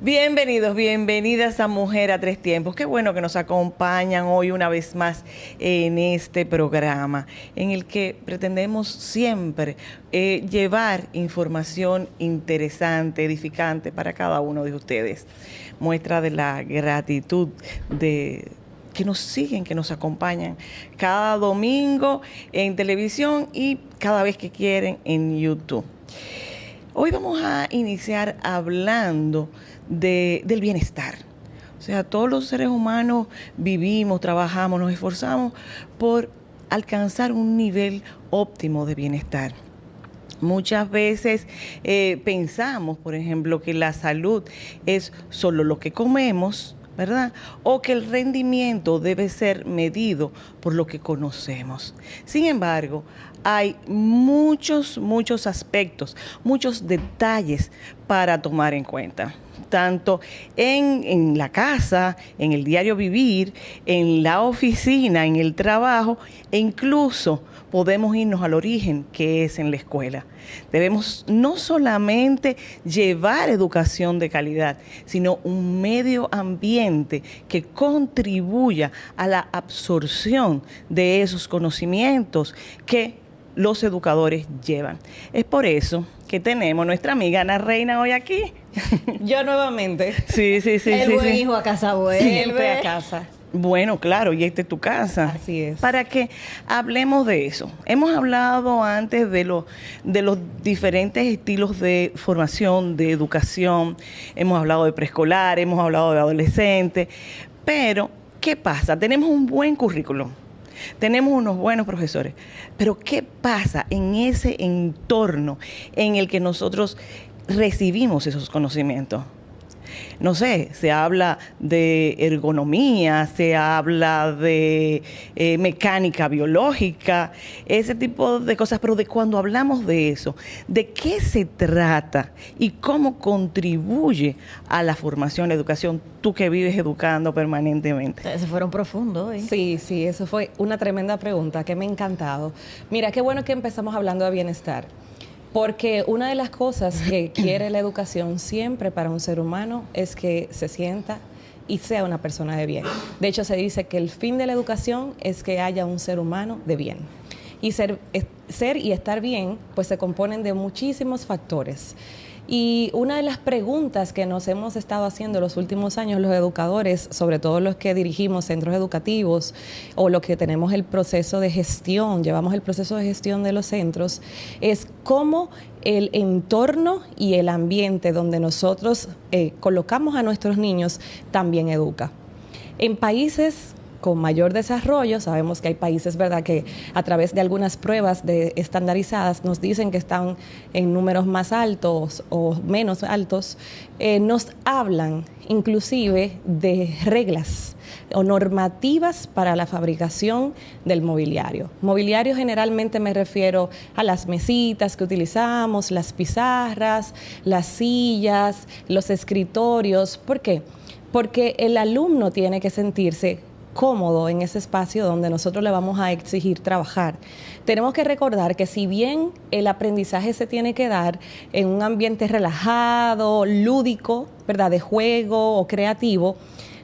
Bienvenidos, bienvenidas a Mujer a Tres Tiempos. Qué bueno que nos acompañan hoy una vez más en este programa en el que pretendemos siempre llevar información interesante, edificante para cada uno de ustedes. Muestra de la gratitud de que nos siguen, que nos acompañan cada domingo en televisión y cada vez que quieren en YouTube. Hoy vamos a iniciar hablando del bienestar. O sea, todos los seres humanos vivimos, trabajamos, nos esforzamos por alcanzar un nivel óptimo de bienestar. Muchas veces pensamos, por ejemplo, que la salud es solo lo que comemos, ¿verdad? O que el rendimiento debe ser medido por lo que conocemos. Sin embargo, hay muchos aspectos, muchos detalles para tomar en cuenta, tanto en la casa, en el diario vivir, en la oficina, en el trabajo, e incluso podemos irnos al origen, que es en la escuela. Debemos no solamente llevar educación de calidad, sino un medio ambiente que contribuya a la absorción de esos conocimientos que los educadores llevan. Es por eso que tenemos nuestra amiga Ana Reina hoy aquí. Yo nuevamente. Sí. El buen hijo a casa vuelve. Siempre a casa. Bueno, claro, y esta es tu casa. Así es. Para que hablemos de eso. Hemos hablado antes de los diferentes estilos de formación, de educación. Hemos hablado de preescolar, hemos hablado de adolescentes. Pero, ¿qué pasa? Tenemos un buen currículum. Tenemos unos buenos profesores, pero ¿qué pasa en ese entorno en el que nosotros recibimos esos conocimientos? No sé, se habla de ergonomía, se habla de mecánica biológica, ese tipo de cosas, pero de cuando hablamos de eso, ¿de qué se trata y cómo contribuye a la formación, la educación? Tú que vives educando permanentemente. Se fueron profundos, ¿eh? Sí, eso fue una tremenda pregunta que me ha encantado. Mira, qué bueno que empezamos hablando de bienestar. Porque una de las cosas que quiere la educación siempre para un ser humano es que se sienta y sea una persona de bien. De hecho, se dice que el fin de la educación es que haya un ser humano de bien. Y ser y estar bien, pues se componen de muchísimos factores. Y una de las preguntas que nos hemos estado haciendo los últimos años los educadores, sobre todo los que dirigimos centros educativos o los que tenemos el proceso de gestión, llevamos el proceso de gestión de los centros, es cómo el entorno y el ambiente donde nosotros colocamos a nuestros niños también educa. En países con mayor desarrollo, sabemos que hay países, ¿verdad?, que a través de algunas pruebas estandarizadas nos dicen que están en números más altos o menos altos, nos hablan inclusive de reglas o normativas para la fabricación del mobiliario. Mobiliario generalmente me refiero a las mesitas que utilizamos, las pizarras, las sillas, los escritorios. ¿Por qué? Porque el alumno tiene que sentirse cómodo en ese espacio donde nosotros le vamos a exigir trabajar. Tenemos que recordar que si bien el aprendizaje se tiene que dar en un ambiente relajado, lúdico, ¿verdad?, de juego o creativo,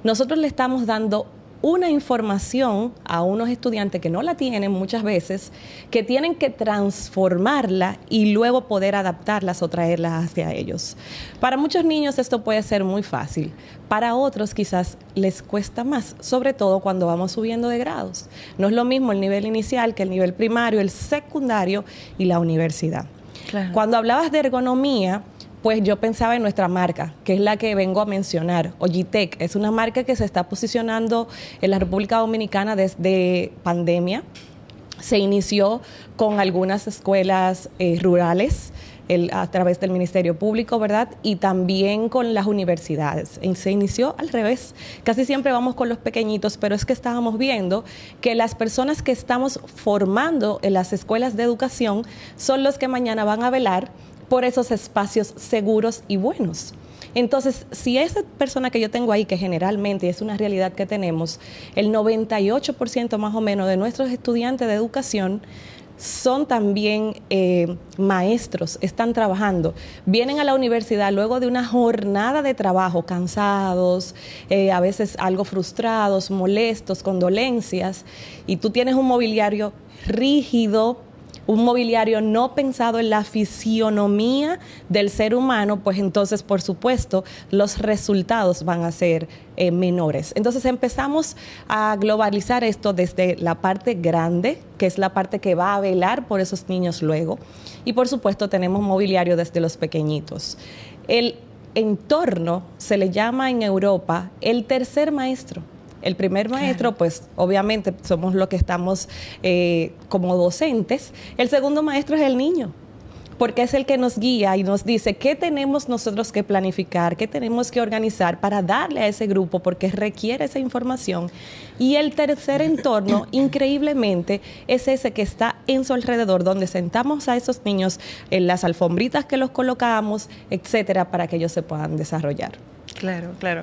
nosotros le estamos dando una información a unos estudiantes que no la tienen muchas veces, que tienen que transformarla y luego poder adaptarlas o traerlas hacia ellos. Para muchos niños esto puede ser muy fácil, para otros quizás les cuesta más, sobre todo cuando vamos subiendo de grados. No es lo mismo el nivel inicial que el nivel primario, el secundario y la universidad. Claro. Cuando hablabas de ergonomía, pues yo pensaba en nuestra marca, que es la que vengo a mencionar. Ogitec es una marca que se está posicionando en la República Dominicana desde pandemia. Se inició con algunas escuelas rurales a través del Ministerio Público, ¿verdad? Y también con las universidades. Se inició al revés. Casi siempre vamos con los pequeñitos, pero es que estábamos viendo que las personas que estamos formando en las escuelas de educación son los que mañana van a velar por esos espacios seguros y buenos. Entonces, si esa persona que yo tengo ahí, que generalmente es una realidad que tenemos, el 98% más o menos de nuestros estudiantes de educación son también maestros, están trabajando, vienen a la universidad luego de una jornada de trabajo, cansados, a veces algo frustrados, molestos, con dolencias, y tú tienes un mobiliario rígido, un mobiliario no pensado en la fisionomía del ser humano, pues entonces, por supuesto, los resultados van a ser menores. Entonces empezamos a globalizar esto desde la parte grande, que es la parte que va a velar por esos niños luego, y por supuesto tenemos mobiliario desde los pequeñitos. El entorno se le llama en Europa el tercer maestro. El primer maestro, pues obviamente somos los que estamos como docentes. El segundo maestro es el niño, porque es el que nos guía y nos dice qué tenemos nosotros que planificar, qué tenemos que organizar para darle a ese grupo, porque requiere esa información. Y el tercer entorno, increíblemente, es ese que está en su alrededor, donde sentamos a esos niños en las alfombritas que los colocamos, etcétera, para que ellos se puedan desarrollar. Claro, claro.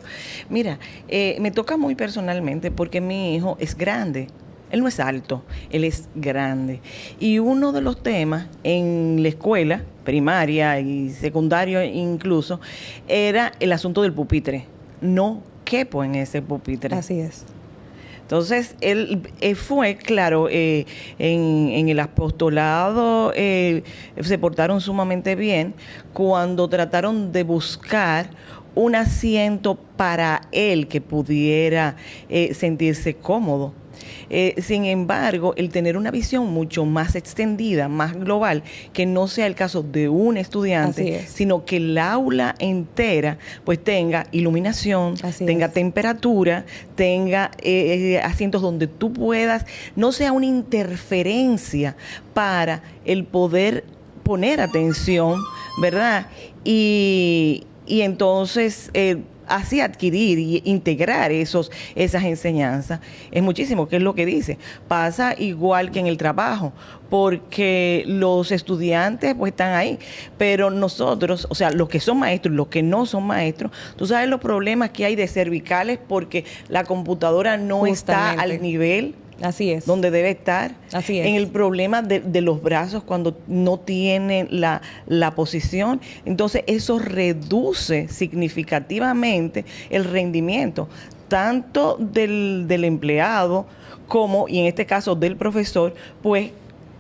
Mira, me toca muy personalmente porque mi hijo es grande. Él no es alto, él es grande. Y uno de los temas en la escuela, primaria y secundario incluso, era el asunto del pupitre. No quepo en ese pupitre. Así es. Entonces, él fue, claro, en el apostolado se portaron sumamente bien cuando trataron de buscar un asiento para él que pudiera sentirse cómodo. Sin embargo, el tener una visión mucho más extendida, más global, que no sea el caso de un estudiante, sino que el aula entera pues tenga iluminación, tenga temperatura, tenga asientos donde tú puedas, no sea una interferencia para el poder poner atención, ¿verdad? Y entonces así adquirir y integrar esas enseñanzas. Es muchísimo, que es lo que dice. Pasa igual que en el trabajo, porque los estudiantes pues están ahí, pero nosotros, o sea, los que son maestros, los que no son maestros, tú sabes los problemas que hay de cervicales porque la computadora no está al nivel. Así es. Donde debe estar. Así es. En el problema de los brazos cuando no tienen la posición. Entonces, eso reduce significativamente el rendimiento, tanto del empleado como, y en este caso del profesor, pues,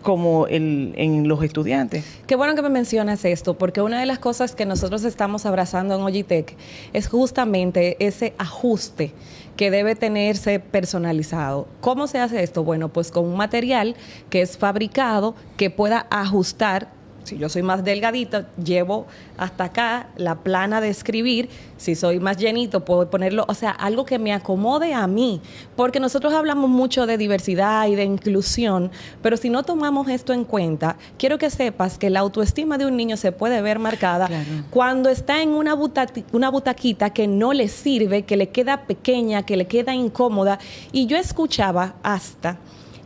como en los estudiantes. Qué bueno que me mencionas esto, porque una de las cosas que nosotros estamos abrazando en Ogitech es justamente ese ajuste que debe tenerse personalizado. ¿Cómo se hace esto? Bueno, pues con un material que es fabricado, que pueda ajustar. Si yo soy más delgadita, llevo hasta acá la plana de escribir. Si soy más llenito, puedo ponerlo, o sea, algo que me acomode a mí. Porque nosotros hablamos mucho de diversidad y de inclusión, pero si no tomamos esto en cuenta, quiero que sepas que la autoestima de un niño se puede ver marcada cuando está en una butaquita que no le sirve, que le queda pequeña, que le queda incómoda. Y yo escuchaba hasta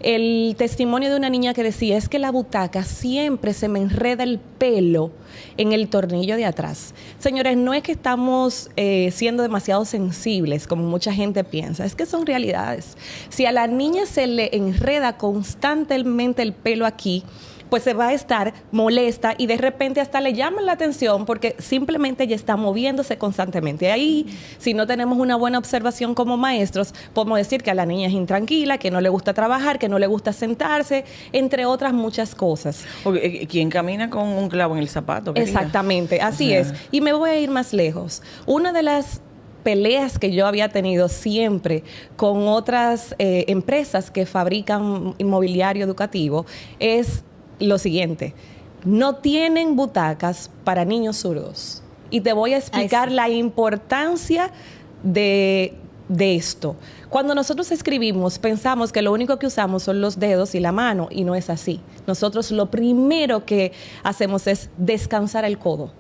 el testimonio de una niña que decía, es que la butaca siempre se me enreda el pelo en el tornillo de atrás. Señores, no es que estamos siendo demasiado sensibles, como mucha gente piensa, es que son realidades. Si a la niña se le enreda constantemente el pelo aquí, pues se va a estar molesta y de repente hasta le llaman la atención porque simplemente ella está moviéndose constantemente. Ahí, si no tenemos una buena observación como maestros, podemos decir que a la niña es intranquila, que no le gusta trabajar, que no le gusta sentarse, entre otras muchas cosas. ¿Quién camina con un clavo en el zapato? Exactamente, así es. Y me voy a ir más lejos. Una de las peleas que yo había tenido siempre con otras empresas que fabrican inmobiliario educativo es lo siguiente: no tienen butacas para niños zurdos. Y te voy a explicar la importancia de esto. Cuando nosotros escribimos, pensamos que lo único que usamos son los dedos y la mano, y no es así. Nosotros lo primero que hacemos es descansar el codo.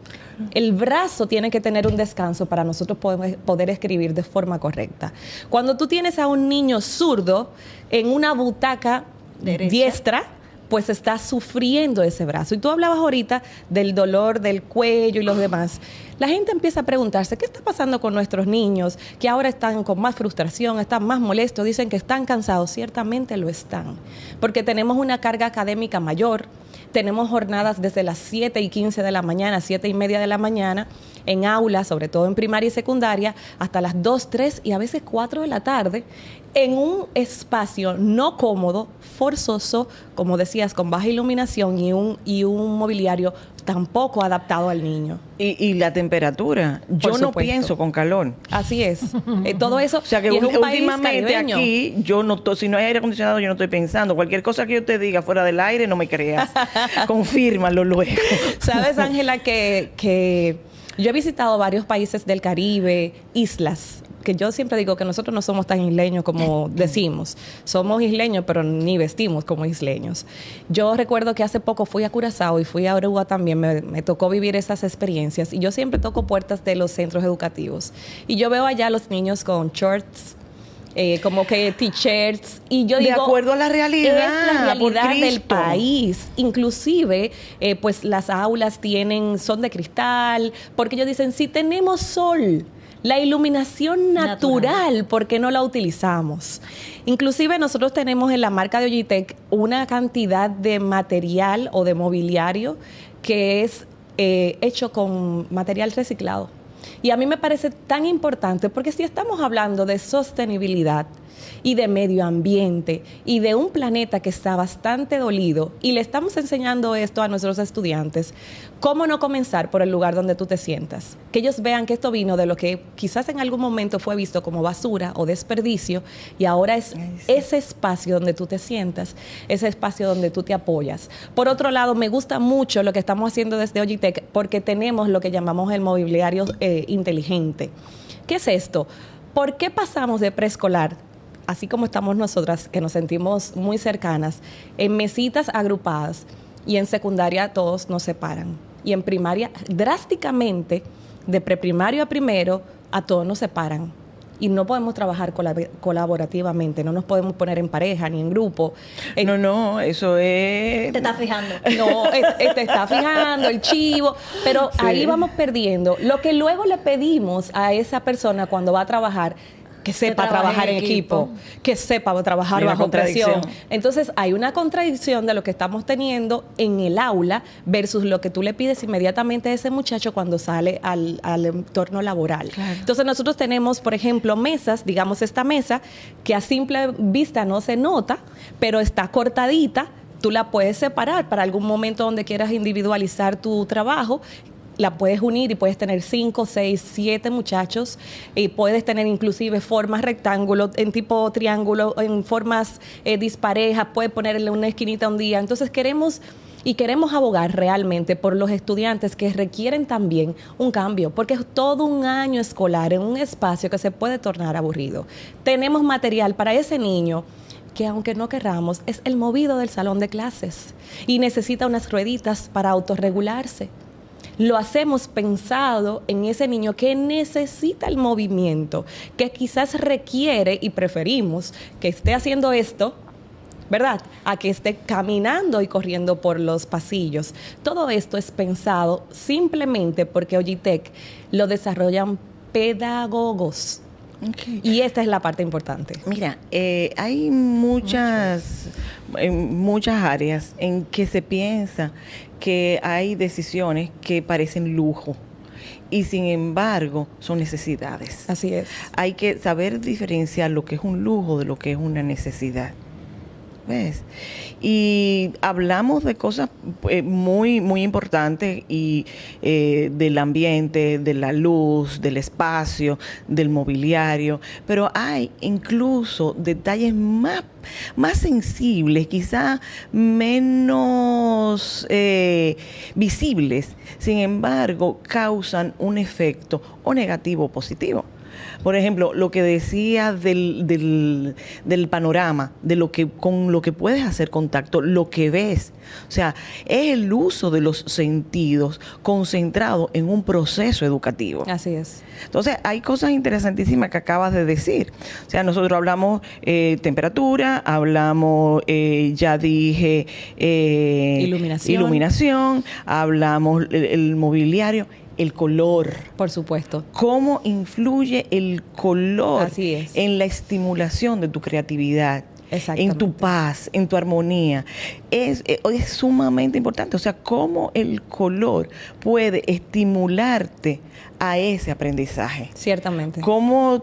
El brazo tiene que tener un descanso para nosotros poder escribir de forma correcta. Cuando tú tienes a un niño zurdo en una butaca diestra, pues está sufriendo ese brazo. Y tú hablabas ahorita del dolor del cuello y los demás. La gente empieza a preguntarse, ¿qué está pasando con nuestros niños? Que ahora están con más frustración, están más molestos, dicen que están cansados. Ciertamente lo están, porque tenemos una carga académica mayor, tenemos jornadas desde las 7:15 de la mañana, 7:30 de la mañana, en aulas, sobre todo en primaria y secundaria, hasta las 2, 3 y a veces 4 de la tarde, en un espacio no cómodo, forzoso, como decías, con baja iluminación y un mobiliario tampoco adaptado al niño. Y la temperatura. Yo no pienso con calor. Así es. Todo eso. O sea que y es un país últimamente caribeño. aquí, yo no si no hay aire acondicionado, yo no estoy pensando. Cualquier cosa que yo te diga fuera del aire, no me creas. Confírmalo luego. ¿Sabes, Ángela, que yo he visitado varios países del Caribe, islas, que yo siempre digo que nosotros no somos tan isleños como decimos. Somos isleños, pero ni vestimos como isleños. Yo recuerdo que hace poco fui a Curazao y fui a Aruba también. Me tocó vivir esas experiencias. Y yo siempre toco puertas de los centros educativos. Y yo veo allá a los niños con shorts, como que t-shirts, y yo digo, de acuerdo a la realidad, es la realidad por del Cristo. país. Inclusive, pues las aulas son de cristal, porque ellos dicen, si tenemos sol, la iluminación natural, ¿por qué no la utilizamos? Inclusive nosotros tenemos en la marca de Ogitech una cantidad de material o de mobiliario que es hecho con material reciclado. Y a mí me parece tan importante porque si estamos hablando de sostenibilidad y de medio ambiente y de un planeta que está bastante dolido y le estamos enseñando esto a nuestros estudiantes, ¿cómo no comenzar por el lugar donde tú te sientas? Que ellos vean que esto vino de lo que quizás en algún momento fue visto como basura o desperdicio y ahora es ese espacio donde tú te sientas, ese espacio donde tú te apoyas. Por otro lado, me gusta mucho lo que estamos haciendo desde Ogitech porque tenemos lo que llamamos el mobiliario inteligente. ¿Qué es esto? ¿Por qué pasamos de preescolar, así como estamos nosotras, que nos sentimos muy cercanas, en mesitas agrupadas, y en secundaria todos nos separan? Y en primaria, drásticamente, de preprimario a primero, a todos nos separan. Y no podemos trabajar colaborativamente, no nos podemos poner en pareja ni en grupo. No, eso es... Te estás fijando. No, te está fijando el chivo, pero Sí. ahí vamos perdiendo. Lo que luego le pedimos a esa persona cuando va a trabajar, que sepa trabajar en equipo, que sepa trabajar Hay una bajo presión. contradicción. Entonces hay una contradicción de lo que estamos teniendo en el aula versus lo que tú le pides inmediatamente a ese muchacho cuando sale al entorno laboral. Claro. Entonces nosotros tenemos, por ejemplo, mesas, digamos esta mesa, que a simple vista no se nota, pero está cortadita. Tú la puedes separar para algún momento donde quieras individualizar tu trabajo. La puedes unir y puedes tener 5, 6, 7 muchachos y puedes tener inclusive formas rectángulo, en tipo triángulo, en formas disparejas, puedes ponerle una esquinita un día. Entonces queremos abogar realmente por los estudiantes que requieren también un cambio, porque es todo un año escolar en un espacio que se puede tornar aburrido. Tenemos material para ese niño que, aunque no querramos, es el movido del salón de clases y necesita unas rueditas para autorregularse. Lo hacemos pensado en ese niño que necesita el movimiento, que quizás requiere y preferimos que esté haciendo esto, ¿verdad?, a que esté caminando y corriendo por los pasillos. Todo esto es pensado simplemente porque Ogitech lo desarrollan pedagogos. Okay. Y esta es la parte importante. Mira, hay muchas áreas en que se piensa que hay decisiones que parecen lujo y sin embargo son necesidades. Así es. Hay que saber diferenciar lo que es un lujo de lo que es una necesidad. ¿Ves? Y hablamos de cosas muy, muy importantes y del ambiente, de la luz, del espacio, del mobiliario, pero hay incluso detalles más sensibles, quizás menos visibles, sin embargo, causan un efecto o negativo o positivo. Por ejemplo, lo que decía del panorama, de lo que con lo que puedes hacer contacto, lo que ves. O sea, es el uso de los sentidos concentrado en un proceso educativo. Así es. Entonces, hay cosas interesantísimas que acabas de decir. O sea, nosotros hablamos temperatura, hablamos, ya dije, iluminación, hablamos el mobiliario, el color. Por supuesto. ¿Cómo influye el color Así es. en la estimulación de tu creatividad? En tu paz, en tu armonía. Es sumamente importante. O sea, cómo el color puede estimularte a ese aprendizaje. Ciertamente. Cómo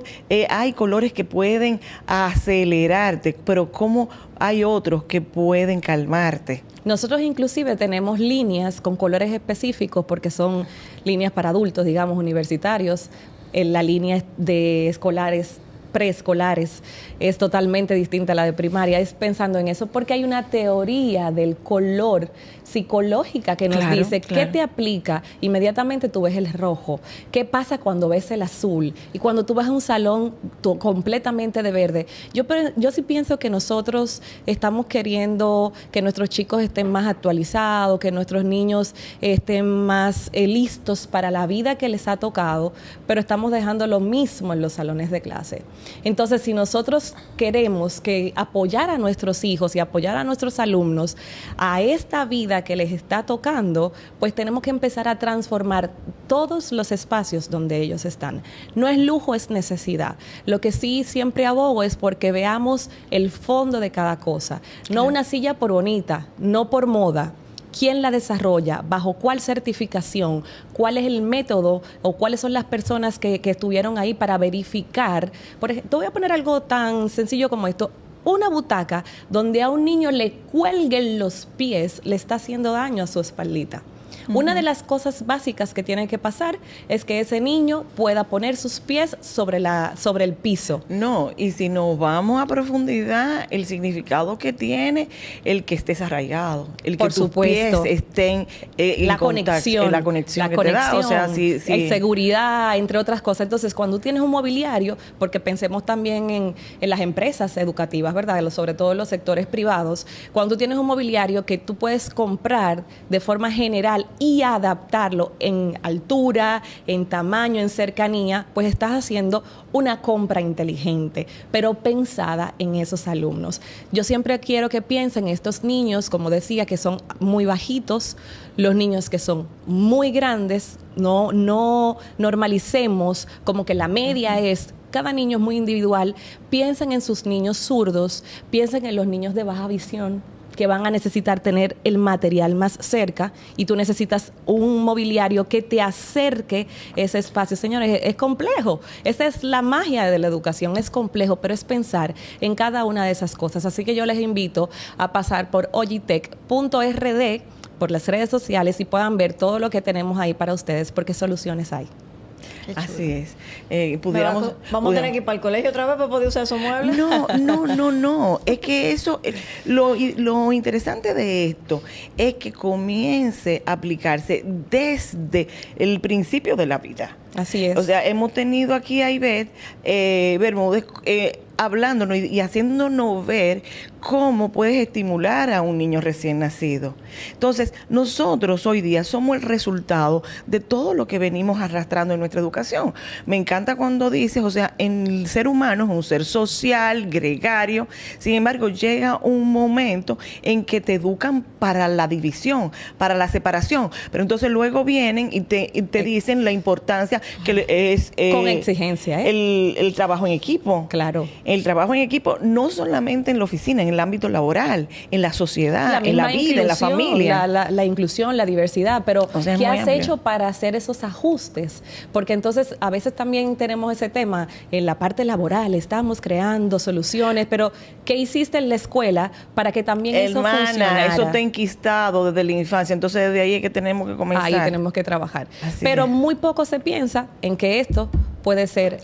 hay colores que pueden acelerarte, pero cómo hay otros que pueden calmarte. Nosotros inclusive tenemos líneas con colores específicos porque son líneas para adultos, digamos, universitarios. La línea de escolares, preescolares, es totalmente distinta a la de primaria. Es pensando en eso porque hay una teoría del color psicológica que nos dice qué te aplica. Inmediatamente tú ves el rojo. ¿Qué pasa cuando ves el azul? Y cuando tú vas a un salón completamente de verde. Yo sí pienso que nosotros estamos queriendo que nuestros chicos estén más actualizados, que nuestros niños estén más listos para la vida que les ha tocado, pero estamos dejando lo mismo en los salones de clase. Entonces, si nosotros queremos que apoyar a nuestros hijos y apoyar a nuestros alumnos a esta vida que les está tocando, pues tenemos que empezar a transformar todos los espacios donde ellos están. No es lujo, es necesidad. Lo que sí siempre abogo es porque veamos el fondo de cada cosa. No una silla por bonita, no por moda. ¿Quién la desarrolla? ¿Bajo cuál certificación? ¿Cuál es el método o cuáles son las personas que estuvieron ahí para verificar? Por ejemplo, te voy a poner algo tan sencillo como esto. Una butaca donde a un niño le cuelguen los pies le está haciendo daño a su espaldita. Una de las cosas básicas que tiene que pasar es que ese niño pueda poner sus pies sobre el piso. No, y si nos vamos a profundidad, el significado que tiene el que estés arraigado, el que tus pies estén en la conexión que te da, o sea, sí. Seguridad, entre otras cosas. Entonces, cuando tú tienes un mobiliario, porque pensemos también en las empresas educativas, ¿verdad? Sobre todo en los sectores privados, cuando tú tienes un mobiliario que tú puedes comprar de forma general y adaptarlo en altura, en tamaño, en cercanía, pues estás haciendo una compra inteligente, pero pensada en esos alumnos. Yo siempre quiero que piensen estos niños, como decía, que son muy bajitos, los niños que son muy grandes, no normalicemos como que la media es. Cada niño es muy individual. Piensen en sus niños zurdos, piensen en los niños de baja visión, que van a necesitar tener el material más cerca y tú necesitas un mobiliario que te acerque ese espacio. Señores, es complejo. Esa es la magia de la educación. Es complejo, pero es pensar en cada una de esas cosas. Así que yo les invito a pasar por ogitech.rd, por las redes sociales y puedan ver todo lo que tenemos ahí para ustedes, porque soluciones hay. Así es. ¿Vamos a tener que ir para el colegio otra vez para poder usar esos muebles? No. Es que eso, lo interesante de esto es que comience a aplicarse desde el principio de la vida. Así es. O sea, hemos tenido aquí a Ivette Bermúdez hablándonos y haciéndonos ver cómo puedes estimular a un niño recién nacido. Entonces, nosotros hoy día somos el resultado de todo lo que venimos arrastrando en nuestra educación. Me encanta cuando dices, o sea, el ser humano es un ser social, gregario. Sin embargo, llega un momento en que te educan para la división, para la separación. Pero entonces luego vienen y te dicen la importancia que es... con exigencia, el trabajo en equipo. Claro. El trabajo en equipo, no solamente en la oficina, en el ámbito laboral, en la sociedad, en la vida, en la familia. La inclusión, la diversidad, pero o sea, ¿qué has hecho para hacer esos ajustes? Porque entonces a veces también tenemos ese tema en la parte laboral, estamos creando soluciones, pero ¿qué hiciste en la escuela para que también eso funcionara? Eso está enquistado desde la infancia, entonces desde ahí es que tenemos que comenzar. Ahí tenemos que trabajar. Así pero es. Muy poco se piensa en que esto puede ser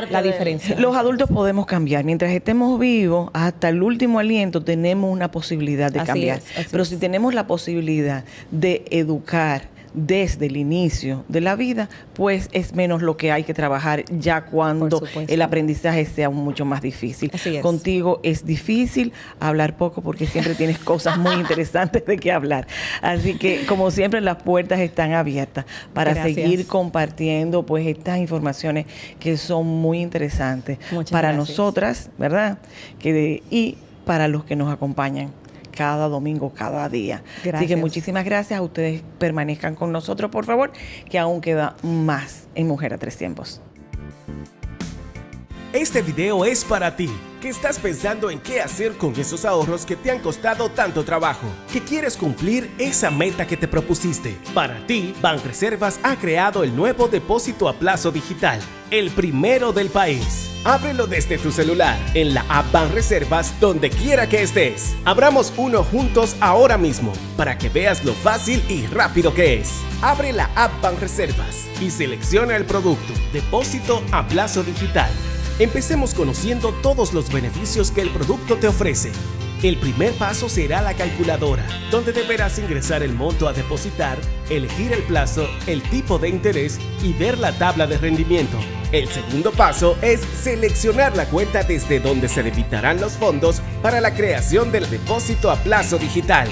la diferencia. Los adultos podemos cambiar. Mientras estemos vivos, hasta el último aliento tenemos una posibilidad de cambiar. Pero si tenemos la posibilidad de educar, desde el inicio de la vida, pues es menos lo que hay que trabajar ya cuando el aprendizaje sea mucho más difícil. Así es. Contigo es difícil hablar poco porque siempre tienes cosas muy interesantes de qué hablar. Así que, como siempre, las puertas están abiertas para seguir compartiendo pues estas informaciones que son muy interesantes para nosotras, ¿verdad? Y para los que nos acompañan cada domingo, cada día. Así que muchísimas gracias. A ustedes permanezcan con nosotros, por favor, que aún queda más en Mujer a Tres Tiempos. Este video es para ti, que estás pensando en qué hacer con esos ahorros que te han costado tanto trabajo, que quieres cumplir esa meta que te propusiste. Para ti, Banreservas ha creado el nuevo depósito a plazo digital, el primero del país. Ábrelo desde tu celular, en la app Banreservas, donde quiera que estés. Abramos uno juntos ahora mismo, para que veas lo fácil y rápido que es. Abre la app Banreservas y selecciona el producto, depósito a plazo digital. Empecemos conociendo todos los beneficios que el producto te ofrece. El primer paso será la calculadora, donde deberás ingresar el monto a depositar, elegir el plazo, el tipo de interés y ver la tabla de rendimiento. El segundo paso es seleccionar la cuenta desde donde se debitarán los fondos para la creación del depósito a plazo digital.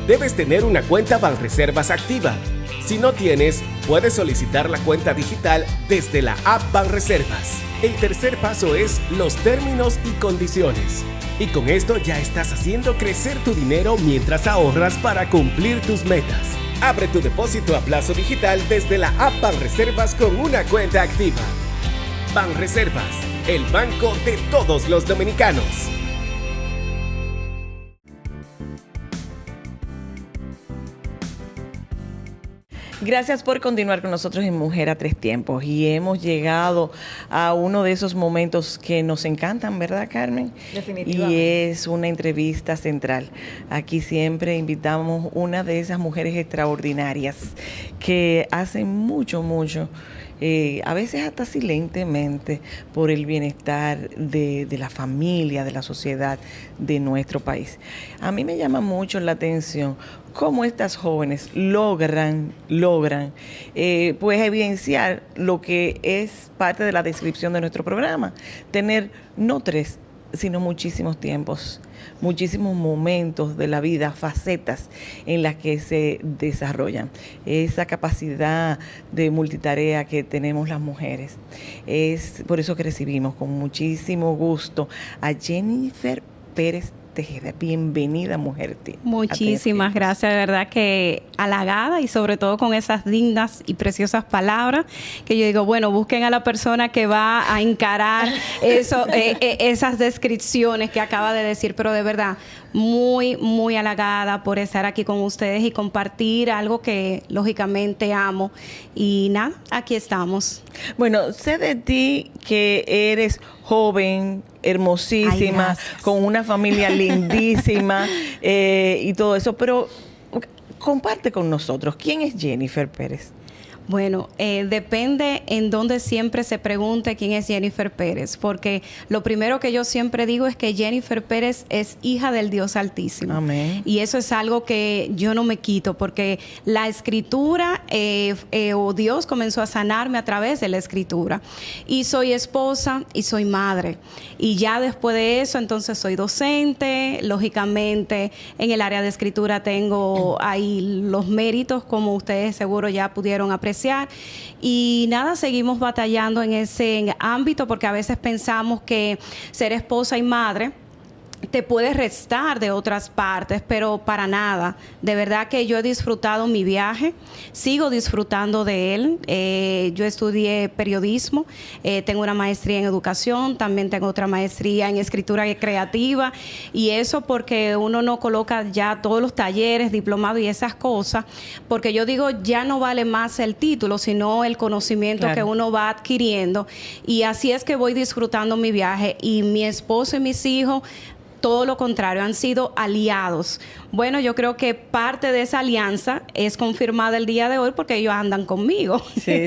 Debes tener una cuenta Banreservas activa. Si no tienes, puedes solicitar la cuenta digital desde la app Banreservas. El tercer paso es los términos y condiciones. Y con esto ya estás haciendo crecer tu dinero mientras ahorras para cumplir tus metas. Abre tu depósito a plazo digital desde la app Banreservas con una cuenta activa. Banreservas, el banco de todos los dominicanos. Gracias por continuar con nosotros en Mujer a Tres Tiempos. Y hemos llegado a uno de esos momentos que nos encantan, ¿verdad, Carmen? Definitivamente. Y es una entrevista central. Aquí siempre invitamos una de esas mujeres extraordinarias que hacen mucho, a veces hasta silentemente, por el bienestar de la familia, de la sociedad, de nuestro país. A mí me llama mucho la atención cómo estas jóvenes logran pues evidenciar lo que es parte de la descripción de nuestro programa, tener no 3, sino muchísimos tiempos, muchísimos momentos de la vida, facetas en las que se desarrollan. Esa capacidad de multitarea que tenemos las mujeres. Es por eso que recibimos con muchísimo gusto a Jennifer Pérez Tejeda. Bienvenida, Mujer. Muchísimas gracias, de verdad que halagada y sobre todo con esas lindas y preciosas palabras que yo digo, bueno, busquen a la persona que va a encarar esas descripciones que acaba de decir, pero de verdad muy halagada por estar aquí con ustedes y compartir algo que lógicamente amo y nada, aquí estamos. Bueno, sé de ti que eres joven, hermosísima, con una familia lindísima y todo eso, pero comparte con nosotros, ¿quién es Jennifer Pérez? Bueno, depende en donde siempre se pregunte quién es Jennifer Pérez, porque lo primero que yo siempre digo es que Jennifer Pérez es hija del Dios Altísimo. Amén. Y eso es algo que yo no me quito, porque la escritura, o Dios comenzó a sanarme a través de la escritura. Y soy esposa y soy madre. Y ya después de eso, entonces soy docente. Lógicamente, en el área de escritura tengo ahí los méritos, como ustedes seguro ya pudieron apreciar. Y nada, seguimos batallando en ese ámbito porque a veces pensamos que ser esposa y madre te puede restar de otras partes, pero para nada. De verdad que yo he disfrutado mi viaje, sigo disfrutando de él. Yo estudié periodismo, tengo una maestría en educación, también tengo otra maestría en escritura creativa, y eso porque uno no coloca ya todos los talleres, diplomados y esas cosas, porque yo digo, ya no vale más el título, sino el conocimiento que uno va adquiriendo, y así es que voy disfrutando mi viaje, y mi esposo y mis hijos todo lo contrario, han sido aliados. Bueno, yo creo que parte de esa alianza es confirmada el día de hoy porque ellos andan conmigo. Sí.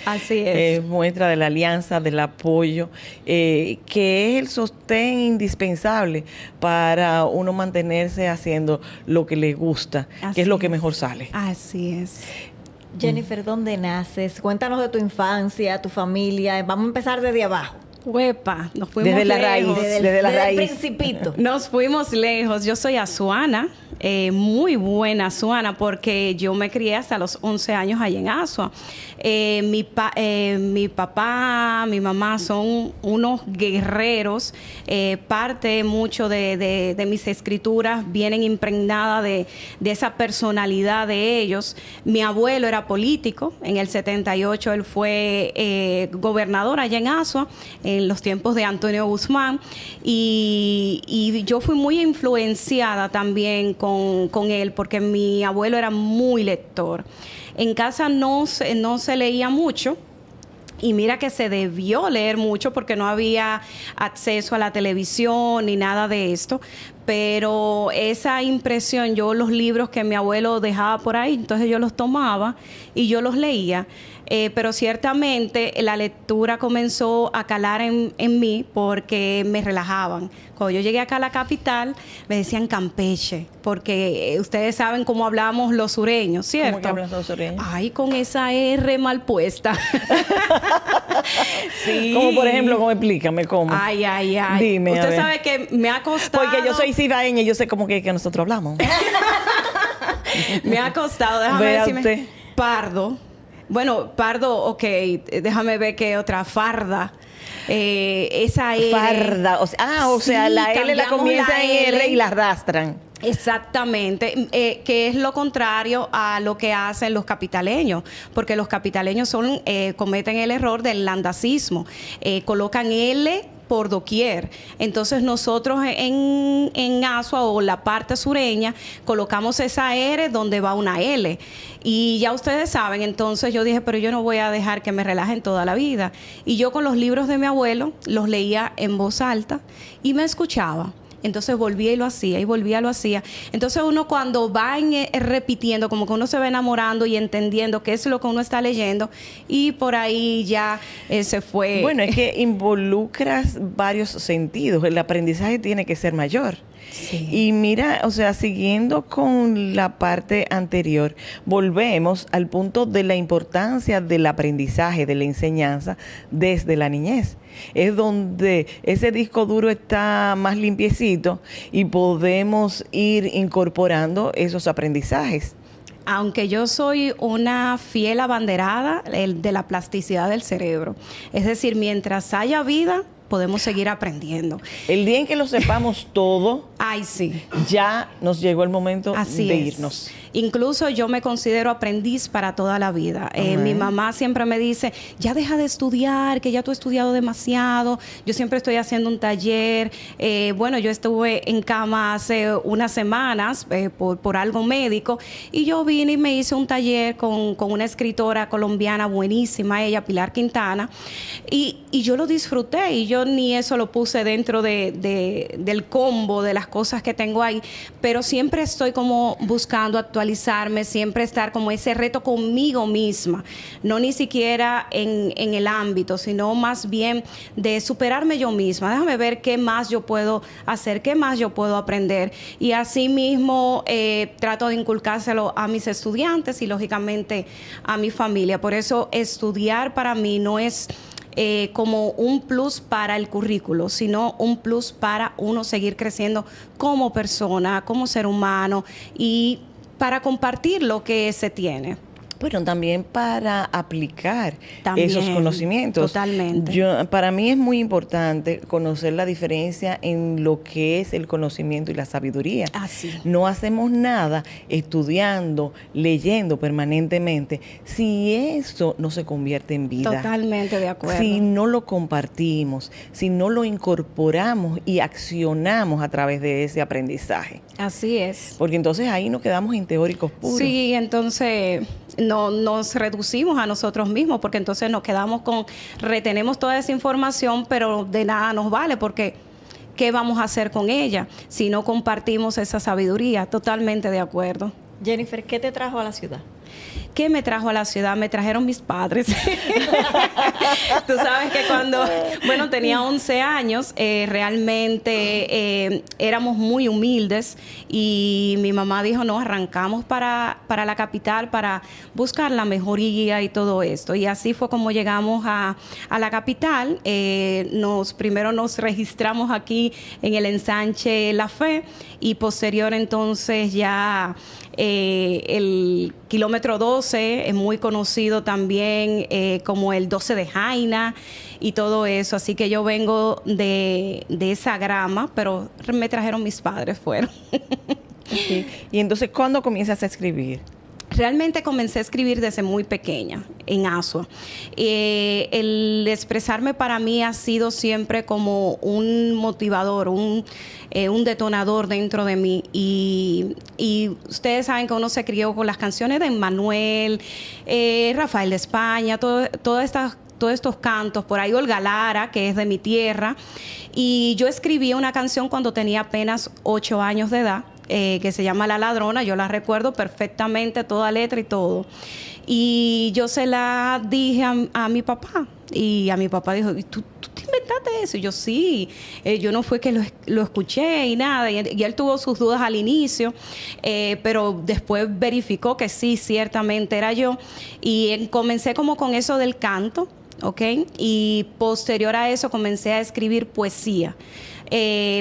Así es. Muestra de la alianza, del apoyo, que es el sostén indispensable para uno mantenerse haciendo lo que le gusta, Así que es lo que es. mejor sale. Así es. Jennifer, ¿dónde naces? Cuéntanos de tu infancia, tu familia. Vamos a empezar desde abajo. Huepa, nos fuimos Desde la lejos. raíz. Desde la el raíz. principito. Nos fuimos lejos. Yo soy azuana, muy buena azuana, porque yo me crié hasta los 11 años allá en Asua. Mi papá, mi mamá son unos guerreros. Parte mucho de mis escrituras vienen impregnadas de esa personalidad de ellos. Mi abuelo era político. En el 78 él fue gobernador allá en Asua, en los tiempos de Antonio Guzmán, y yo fui muy influenciada también con él, porque mi abuelo era muy lector. En casa no se leía mucho, y mira que se debió leer mucho porque no había acceso a la televisión ni nada de esto, pero esa impresión, yo los libros que mi abuelo dejaba por ahí, entonces yo los tomaba y yo los leía. Pero ciertamente la lectura comenzó a calar en mí porque me relajaban. Cuando yo llegué acá a la capital, me decían Campeche, porque ustedes saben cómo hablamos los sureños, ¿cierto? ¿Cómo que hablan los sureños? Ay, con esa R mal puesta. Sí. Como por ejemplo, ¿cómo? Explícame cómo. Ay. Dime, a Usted ver. sabe que me ha costado... Porque yo soy cibaeña y yo sé cómo que nosotros hablamos. Me ha costado, déjame Vea decirme. usted. Pardo. Bueno, pardo, ok, déjame ver qué otra, farda. Esa R. Farda. O sea, Sí, la L la cambiamos comienza la en R L. y la arrastran. Exactamente, que es lo contrario a lo que hacen los capitaleños, porque los capitaleños cometen el error del landacismo, colocan L por doquier. Entonces nosotros en Asua o la parte sureña colocamos esa R donde va una L. Y ya ustedes saben, entonces yo dije, pero yo no voy a dejar que me relajen toda la vida. Y yo con los libros de mi abuelo los leía en voz alta y me escuchaba. Entonces volvía y lo hacía, y volvía y lo hacía. Entonces uno cuando va repitiendo, como que uno se va enamorando y entendiendo qué es lo que uno está leyendo, y por ahí ya se fue. Bueno, es que involucras varios sentidos. El aprendizaje tiene que ser mayor. Sí. Y mira, o sea, siguiendo con la parte anterior, volvemos al punto de la importancia del aprendizaje, de la enseñanza desde la niñez. Es donde ese disco duro está más limpiecito y podemos ir incorporando esos aprendizajes. Aunque yo soy una fiel abanderada de la plasticidad del cerebro. Es decir, mientras haya vida, podemos seguir aprendiendo. El día en que lo sepamos todo, Ay, sí. ya nos llegó el momento Así de es. irnos. Incluso yo me considero aprendiz para toda la vida. Mi mamá siempre me dice, ya deja de estudiar, que ya tú has estudiado demasiado. Yo siempre estoy haciendo un taller. Bueno, yo estuve en cama hace unas semanas por algo médico, y yo vine y me hice un taller con una escritora colombiana buenísima, ella, Pilar Quintana, y yo lo disfruté, y yo ni eso lo puse dentro del combo de las cosas que tengo ahí, pero siempre estoy como buscando actualizarme, siempre estar como ese reto conmigo misma, no ni siquiera en el ámbito, sino más bien de superarme yo misma. Déjame ver qué más yo puedo hacer, qué más yo puedo aprender, y así mismo trato de inculcárselo a mis estudiantes y lógicamente a mi familia. Por eso estudiar para mí no es como un plus para el currículo, sino un plus para uno seguir creciendo como persona, como ser humano, y para compartir lo que se tiene. Bueno, también para aplicar También, esos conocimientos. totalmente. Para mí es muy importante conocer la diferencia en lo que es el conocimiento y la sabiduría. Así. No hacemos nada estudiando, leyendo permanentemente, si eso no se convierte en vida. Totalmente de acuerdo. Si no lo compartimos, si no lo incorporamos y accionamos a través de ese aprendizaje. Así es. Porque entonces ahí nos quedamos en teóricos puros. Sí, entonces no nos reducimos a nosotros mismos, porque entonces nos quedamos retenemos toda esa información, pero de nada nos vale, porque ¿qué vamos a hacer con ella si no compartimos esa sabiduría? Totalmente de acuerdo. Jennifer, ¿qué te trajo a la ciudad? ¿Qué me trajo a la ciudad? Me trajeron mis padres. Tú sabes que cuando, bueno, tenía 11 años, realmente éramos muy humildes y mi mamá dijo, no, arrancamos para la capital para buscar la mejoría y todo esto. Y así fue como llegamos a la capital. Primero nos registramos aquí en el ensanche La Fe y posterior entonces ya el kilómetro 12 es muy conocido también como el 12 de Jaina y todo eso. Así que yo vengo de esa grama, pero me trajeron mis padres, fueron. Okay. Y entonces, ¿cuándo comienzas a escribir? Realmente comencé a escribir desde muy pequeña, en Asua. El expresarme para mí ha sido siempre como un motivador, un detonador dentro de mí. Y ustedes saben que uno se crió con las canciones de Emmanuel, Rafael de España, todos estos cantos, por ahí Olga Lara, que es de mi tierra. Y yo escribí una canción cuando tenía apenas 8 años de edad, que se llama La Ladrona. Yo la recuerdo perfectamente, toda letra y todo. Y yo se la dije a mi papá. Y a mi papá dijo, ¿Tú te inventaste eso? Y yo, sí. Yo no fue que lo escuché y nada. Y él tuvo sus dudas al inicio, pero después verificó que sí, ciertamente era yo. Y comencé como con eso del canto, ¿ok? Y posterior a eso comencé a escribir poesía.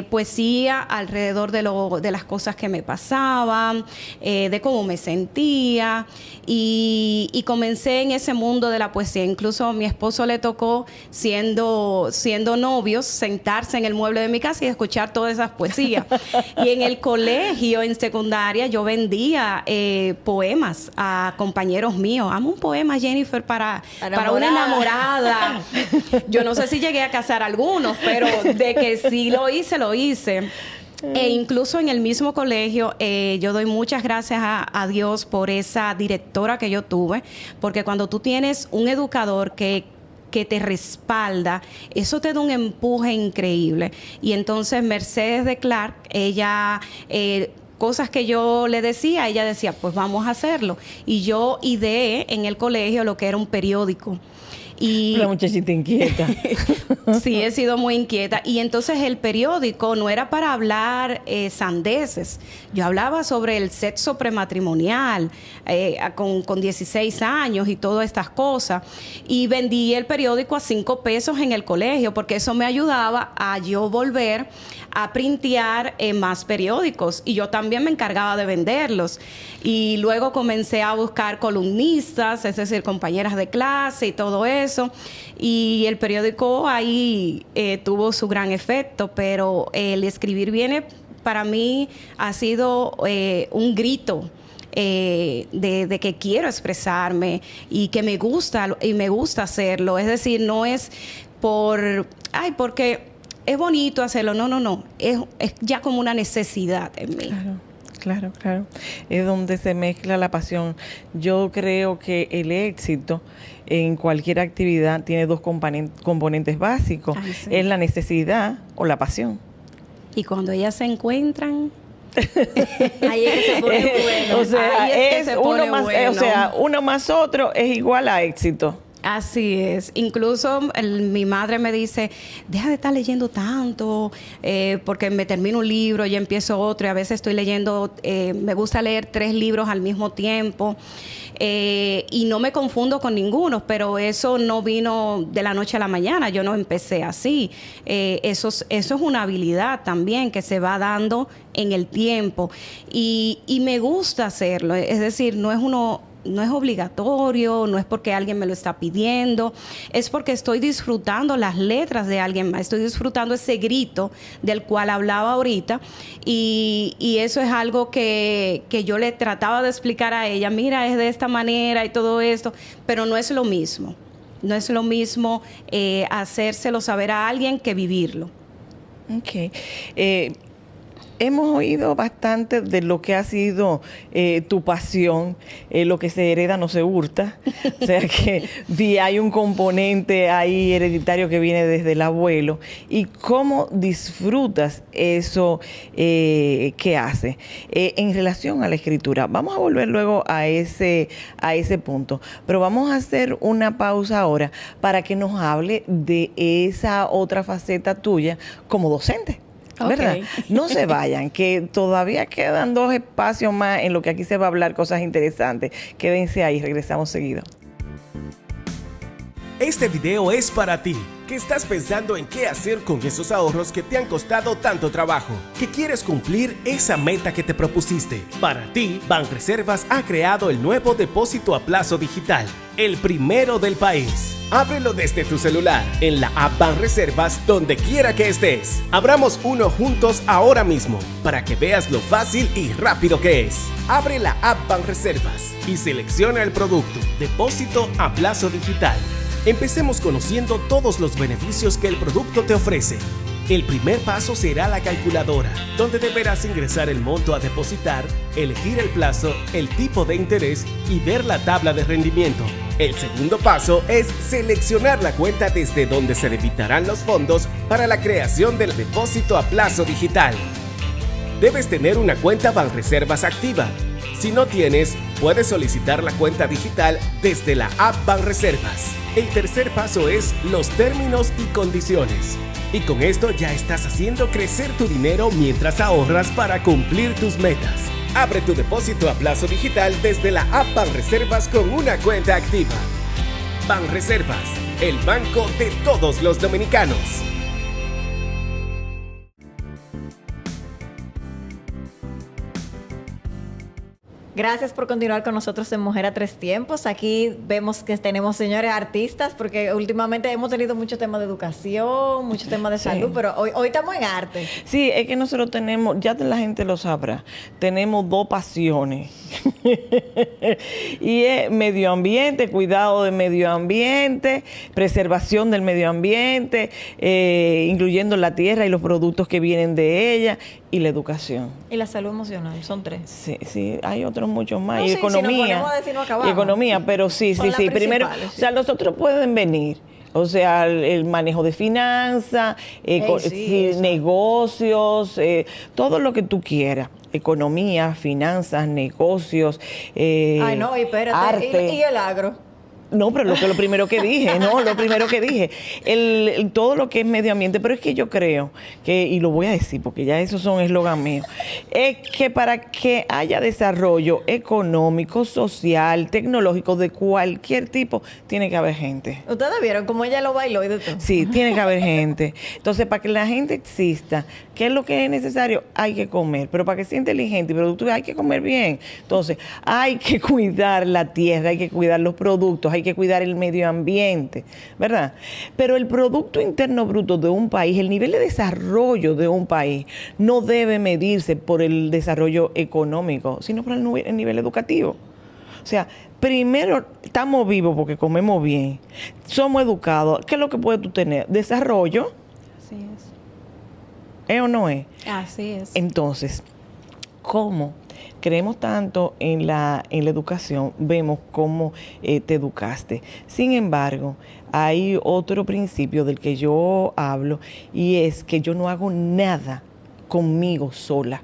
Poesía alrededor de las cosas que me pasaban, de cómo me sentía, y comencé en ese mundo de la poesía. Incluso a mi esposo le tocó, siendo novios, sentarse en el mueble de mi casa y escuchar todas esas poesías. Y en el colegio, en secundaria, yo vendía poemas a compañeros míos. Amo un poema, Jennifer, para una enamorada. Yo no sé si llegué a casar a algunos, pero de que sí lo hice. E incluso en el mismo colegio, yo doy muchas gracias a Dios por esa directora que yo tuve, porque cuando tú tienes un educador que te respalda, eso te da un empuje increíble. Y entonces Mercedes de Clark, ella... cosas que yo le decía, ella decía, pues vamos a hacerlo. Y yo ideé en el colegio lo que era un periódico. Y una muchachita inquieta. Sí, he sido muy inquieta. Y entonces el periódico no era para hablar sandeces. Yo hablaba sobre el sexo prematrimonial con 16 años y todas estas cosas. Y vendí el periódico a 5 pesos en el colegio, porque eso me ayudaba a yo volver a printear más periódicos. Y yo también me encargaba de venderlos. Y luego comencé a buscar columnistas, es decir, compañeras de clase y todo eso. Y el periódico ahí tuvo su gran efecto, pero el escribir viene, para mí, ha sido un grito de que quiero expresarme y que me gusta hacerlo. Es decir, no es porque es bonito hacerlo, no. Es ya como una necesidad en mí. Claro. Es donde se mezcla la pasión. Yo creo que el éxito en cualquier actividad tiene 2 componentes básicos. Ay, sí. Es la necesidad o la pasión. Y cuando ellas se encuentran... Ahí es que se pone bueno. O sea, Ahí es que se pone bueno. Uno más otro es igual a éxito. Así es. Incluso mi madre me dice, deja de estar leyendo tanto, porque me termino un libro y empiezo otro, y a veces estoy leyendo, me gusta leer 3 libros al mismo tiempo, y no me confundo con ninguno, pero eso no vino de la noche a la mañana, yo no empecé así. Eso es una habilidad también que se va dando en el tiempo, y me gusta hacerlo, es decir, no es obligatorio, no es porque alguien me lo está pidiendo, es porque estoy disfrutando las letras de alguien más, estoy disfrutando ese grito del cual hablaba ahorita, y eso es algo que yo le trataba de explicar a ella, mira, es de esta manera y todo esto, pero no es lo mismo. No es lo mismo hacérselo saber a alguien que vivirlo. Ok. hemos oído bastante de lo que ha sido tu pasión, lo que se hereda no se hurta, o sea que hay un componente ahí hereditario que viene desde el abuelo, y cómo disfrutas eso que hace. En relación a la escritura, vamos a volver luego a ese punto, pero vamos a hacer una pausa ahora para que nos hable de esa otra faceta tuya como docente. ¿Verdad? Ok. No se vayan, que todavía quedan 2 espacios más en lo que aquí se va a hablar cosas interesantes. Quédense ahí, regresamos seguido. Este video es para ti, que estás pensando en qué hacer con esos ahorros que te han costado tanto trabajo, que quieres cumplir esa meta que te propusiste. Para ti, Banreservas ha creado el nuevo depósito a plazo digital, el primero del país. Ábrelo desde tu celular, en la app Banreservas, donde quiera que estés. Abramos uno juntos ahora mismo, para que veas lo fácil y rápido que es. Abre la app Banreservas y selecciona el producto, depósito a plazo digital. Empecemos conociendo todos los beneficios que el producto te ofrece. El primer paso será la calculadora, donde deberás ingresar el monto a depositar, elegir el plazo, el tipo de interés y ver la tabla de rendimiento. El segundo paso es seleccionar la cuenta desde donde se debitarán los fondos para la creación del depósito a plazo digital. Debes tener una cuenta Banreservas activa. Si no tienes, puedes solicitar la cuenta digital desde la app Banreservas. El tercer paso es los términos y condiciones. Y con esto ya estás haciendo crecer tu dinero mientras ahorras para cumplir tus metas. Abre tu depósito a plazo digital desde la app Banreservas con una cuenta activa. Banreservas, el banco de todos los dominicanos. Gracias por continuar con nosotros en Mujer a Tres Tiempos. Aquí vemos que tenemos señores artistas, porque últimamente hemos tenido mucho tema de educación, mucho tema de salud, pero hoy estamos en arte. Sí, es que nosotros tenemos, ya la gente lo sabrá, tenemos 2 pasiones. Y es medio ambiente, cuidado del medio ambiente, preservación del medio ambiente, incluyendo la tierra y los productos que vienen de ella, y la educación. Y la salud emocional, son 3. Sí, hay otros muchos más. No, y sí, economía. si nos ponemos a decir, no acabamos. Y economía, pero sí. Son las Primero, principales, sí. o sea, los otros pueden venir. O sea, el manejo de finanzas, negocios, todo lo que tú quieras. Economía, finanzas, negocios, Ay, no, y espérate. arte. ¿Y el agro? No, pero lo primero que dije, todo lo que es medio ambiente, pero es que yo creo que, y lo voy a decir porque ya esos son eslogan míos, es que para que haya desarrollo económico, social, tecnológico, de cualquier tipo, tiene que haber gente. ¿Ustedes vieron cómo ella lo bailó y de todo? Sí, tiene que haber gente. Entonces, para que la gente exista, ¿qué es lo que es necesario? Hay que comer, pero para que sea inteligente y productiva hay que comer bien. Entonces, hay que cuidar la tierra, hay que cuidar los productos, hay que cuidar el medio ambiente, ¿verdad? Pero el Producto Interno Bruto de un país, el nivel de desarrollo de un país, no debe medirse por el desarrollo económico, sino por el nivel educativo. O sea, primero, estamos vivos porque comemos bien, somos educados. ¿Qué es lo que puedes tú tener? Desarrollo. Así es. ¿Es o no es? Así es. Entonces, ¿cómo creemos tanto en la educación? Vemos cómo te educaste. Sin embargo, hay otro principio del que yo hablo, y es que yo no hago nada conmigo sola.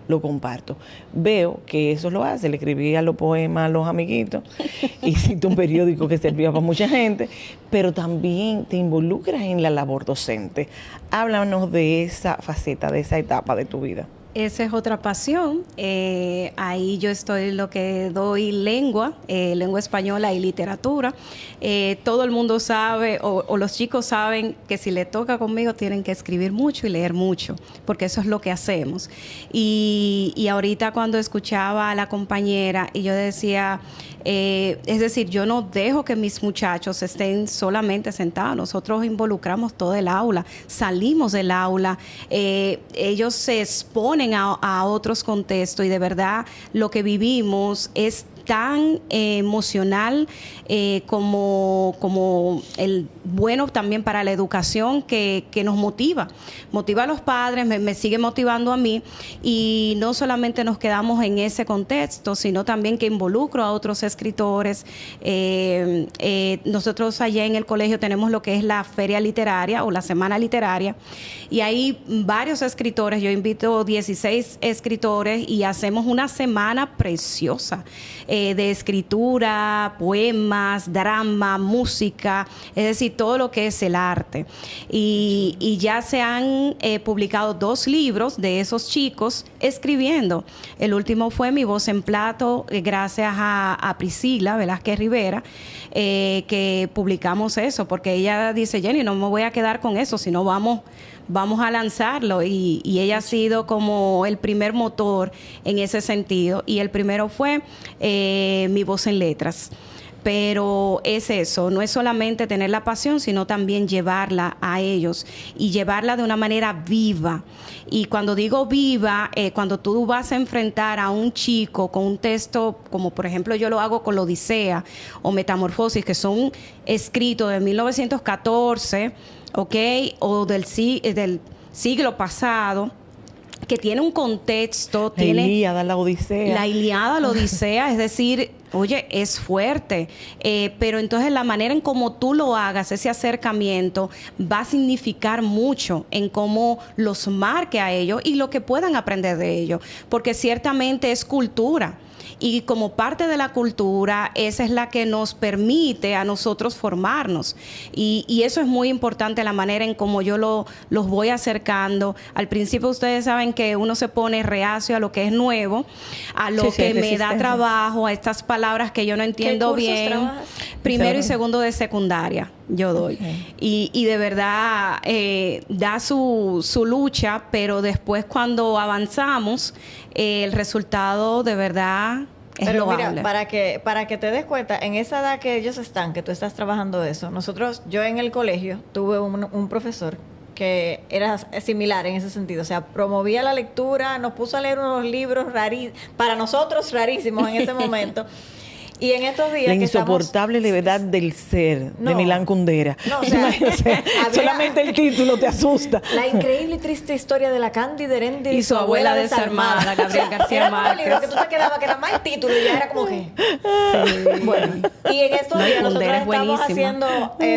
Lo comparto. Veo que eso lo hace. Le escribía los poemas a los amiguitos, hiciste un periódico que servía para mucha gente, pero también te involucras en la labor docente. Háblanos de esa faceta, de esa etapa de tu vida. Esa es otra pasión. Ahí yo estoy lo que doy lengua española y literatura. Todo el mundo sabe, o los chicos saben, que si le toca conmigo tienen que escribir mucho y leer mucho, porque eso es lo que hacemos. Y ahorita cuando escuchaba a la compañera y yo decía, es decir, yo no dejo que mis muchachos estén solamente sentados. Nosotros involucramos todo el aula, salimos del aula, ellos se exponen a otros contextos, y de verdad lo que vivimos es tan emocional como el bueno también para la educación que nos motiva a los padres, me sigue motivando a mí, y no solamente nos quedamos en ese contexto, sino también que involucro a otros escritores. Nosotros allá en el colegio tenemos lo que es la feria literaria o la semana literaria, y hay varios escritores. Yo invito 16 escritores y hacemos una semana preciosa de escritura, poemas, drama, música, es decir, todo lo que es el arte. Y ya se han publicado 2 libros de esos chicos escribiendo. El último fue Mi voz en plato, gracias a Priscila Velázquez Rivera, que publicamos eso, porque ella dice, Jenny, no me voy a quedar con eso, sino vamos a lanzarlo, y ella ha sido como el primer motor en ese sentido, y el primero fue Mi voz en letras. Pero es eso, no es solamente tener la pasión, sino también llevarla a ellos y llevarla de una manera viva. Y cuando digo viva, cuando tú vas a enfrentar a un chico con un texto, como por ejemplo yo lo hago con la Odisea o Metamorfosis, que son escritos de 1914, ¿ok? O del siglo pasado, que tiene un contexto, La Ilíada, la Odisea. La Ilíada, la Odisea, es decir, oye, es fuerte, pero entonces la manera en cómo tú lo hagas, ese acercamiento, va a significar mucho en cómo los marque a ellos y lo que puedan aprender de ellos, porque ciertamente es cultura. Y como parte de la cultura, esa es la que nos permite a nosotros formarnos. Y eso es muy importante, la manera en cómo yo los voy acercando. Al principio ustedes saben que uno se pone reacio a lo que es nuevo, a lo que me da trabajo, a estas palabras que yo no entiendo bien. Trabajas? Primero y segundo de secundaria yo doy. Okay. Y de verdad da su lucha, pero después cuando avanzamos, el resultado de verdad es loable. Mira, para que te des cuenta, en esa edad que ellos están, que tú estás trabajando eso, yo en el colegio tuve un profesor que era similar en ese sentido, o sea, promovía la lectura, nos puso a leer unos libros para nosotros rarísimos en ese momento. Y en estos días la insoportable levedad del ser, de Milán Kundera. No, o sea, solamente el título te asusta. La increíble y triste historia de la Cándida Herendi y su abuela desarmada, Gabriel García Márquez. Era un libro que tú te quedabas, que era más el título y ya era como que... Sí. Bueno, y en estos días nosotros estamos haciendo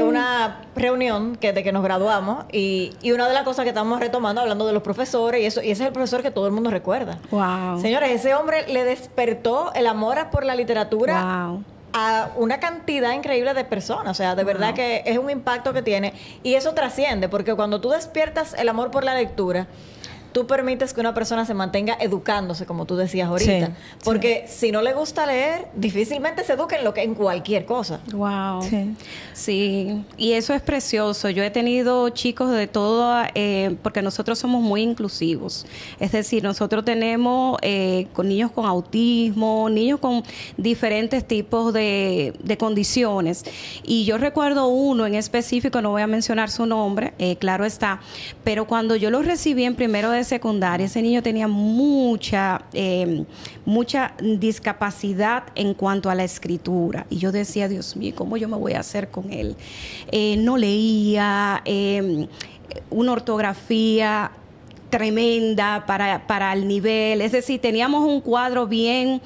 una reunión de que nos graduamos, y una de las cosas que estamos retomando, hablando de los profesores, y ese es el profesor que todo el mundo recuerda. Wow. Señores, ese hombre le despertó el amor por la literatura. Wow. A una cantidad increíble de personas, o sea, de verdad que es un impacto que tiene, y eso trasciende, porque cuando tú despiertas el amor por la lectura, tú permites que una persona se mantenga educándose, como tú decías ahorita, porque si no le gusta leer, difícilmente se educa en cualquier cosa. Wow. Sí, y eso es precioso. Yo he tenido chicos de todo, porque nosotros somos muy inclusivos. Es decir, nosotros tenemos con niños con autismo, niños con diferentes tipos de condiciones. Y yo recuerdo uno en específico, no voy a mencionar su nombre, claro está, pero cuando yo lo recibí en primero de secundaria, ese niño tenía mucha discapacidad en cuanto a la escritura, y yo decía, Dios mío, ¿cómo yo me voy a hacer con él? No leía, una ortografía tremenda para el nivel, es decir, teníamos un cuadro bien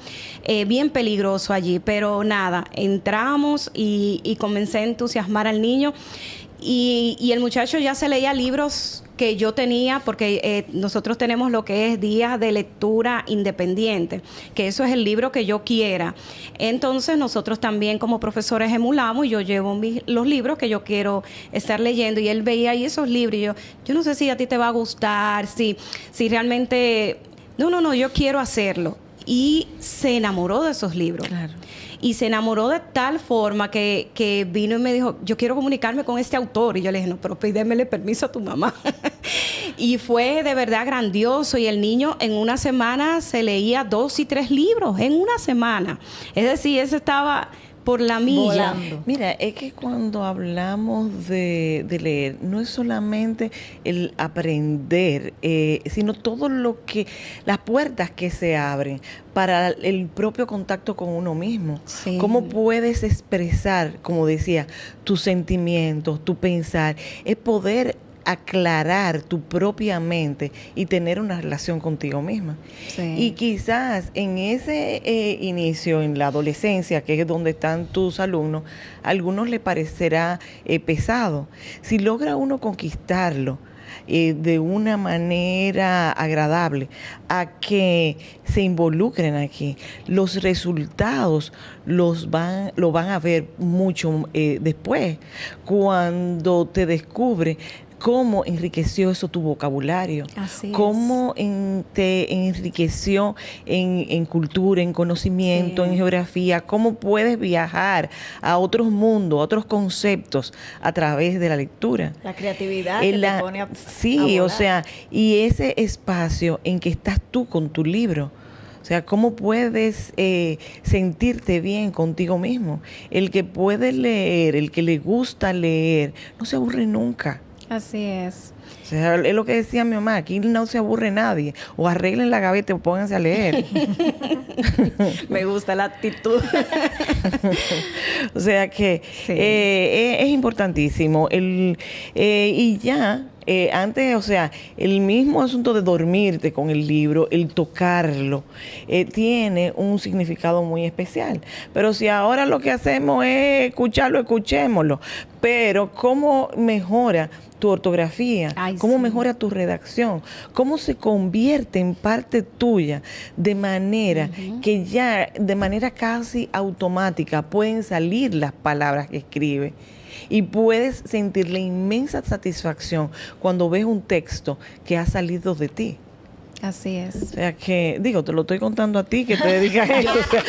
peligroso allí, pero nada, entramos y comencé a entusiasmar al niño, y el muchacho ya se leía libros que yo tenía, porque nosotros tenemos lo que es días de lectura independiente, que eso es el libro que yo quiera. Entonces nosotros también como profesores emulamos, y yo llevo los libros que yo quiero estar leyendo, y él veía ahí esos libros, y yo no sé si a ti te va a gustar, si realmente, no, yo quiero hacerlo. Y se enamoró de esos libros. Claro. Y se enamoró de tal forma que vino y me dijo, yo quiero comunicarme con este autor. Y yo le dije, no, pero pídemele permiso a tu mamá. Y fue de verdad grandioso. Y el niño en una semana se leía 2 y 3 libros, en una semana. Es decir, ese estaba por la milla. Volando. Mira, es que cuando hablamos de leer, no es solamente el aprender, sino todo lo que, las puertas que se abren para el propio contacto con uno mismo. Sí. Cómo puedes expresar, como decía, tus sentimientos, tu pensar, es poder aclarar tu propia mente y tener una relación contigo misma. Sí. Y quizás en ese inicio, en la adolescencia, que es donde están tus alumnos, a algunos les parecerá pesado. Si logra uno conquistarlo de una manera agradable, a que se involucren aquí, los resultados lo van a ver mucho después, cuando te descubre cómo enriqueció eso tu vocabulario, Así es. cómo te enriqueció en cultura, en conocimiento, Sí. en geografía, cómo puedes viajar a otros mundos, a otros conceptos a través de la lectura. La creatividad que te pone a Sí, a o volar. sea, y ese espacio en que estás tú con tu libro. O sea, ¿cómo puedes sentirte bien contigo mismo? El que puede leer, el que le gusta leer, no se aburre nunca. Así es. O sea, es lo que decía mi mamá, aquí no se aburre nadie. O arreglen la gaveta o pónganse a leer. Me gusta la actitud. O sea que Sí. es importantísimo. Y ya, antes, o sea, el mismo asunto de dormirte con el libro, el tocarlo, tiene un significado muy especial. Pero si ahora lo que hacemos es escucharlo, escuchémoslo. Pero ¿cómo mejora tu ortografía? Ay, ¿Cómo sí. mejora tu redacción? ¿Cómo se convierte en parte tuya de manera que ya de manera casi automática pueden salir las palabras que escribe? Y puedes sentir la inmensa satisfacción cuando ves un texto que ha salido de ti. Así es. O sea que, digo, te lo estoy contando a ti que te dedicas a eso. O sea,